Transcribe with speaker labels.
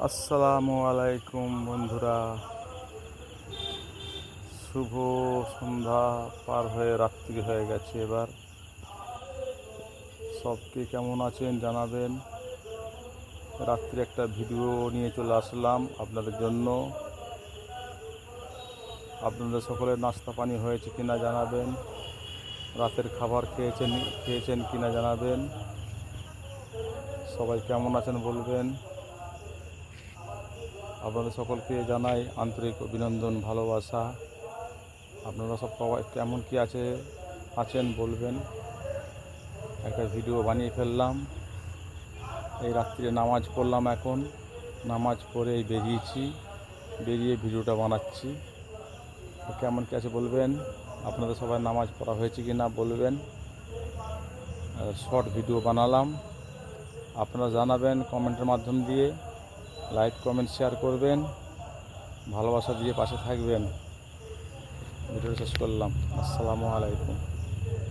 Speaker 1: আসসালামু আলাইকুম বন্ধুরা, শুভ সন্ধ্যা পার হয়ে রাত্রি হয়ে গেছে। এবার সবকে কেমন আছেন জানাবেন। রাত্রে একটা ভিডিও নিয়ে চলে আসলাম আপনাদের জন্য। আপনাদের সকলের নাস্তা পানি হয়েছে কিনা জানাবেন, রাতের খাবার খেয়েছেন কিনা জানাবেন। সবাই কেমন আছেন বলবেন। আপনাদের সকলকে জানাই আন্তরিক অভিনন্দন, ভালোবাসা। আপনারা সব সবাই কেমন কি আছেন বলবেন। একটা ভিডিও বানিয়ে ফেললাম। এই রাত্রিরে নামাজ পড়লাম, এখন নামাজ পড়ে বেরিয়ে ভিডিওটা বানাচ্ছি। কেমন কি আছে বলবেন। আপনাদের সবাই নামাজ পড়া হয়েছে কি না বলবেন। শর্ট ভিডিও বানালাম, আপনারা জানাবেন কমেন্টের মাধ্যম দিয়ে। লাইক কমেন্ট শেয়ার করবেন, ভালোবাসা দিয়ে পাশে থাকবেন। ভিডিওটা শেষ করলাম। আসসালামু আলাইকুম।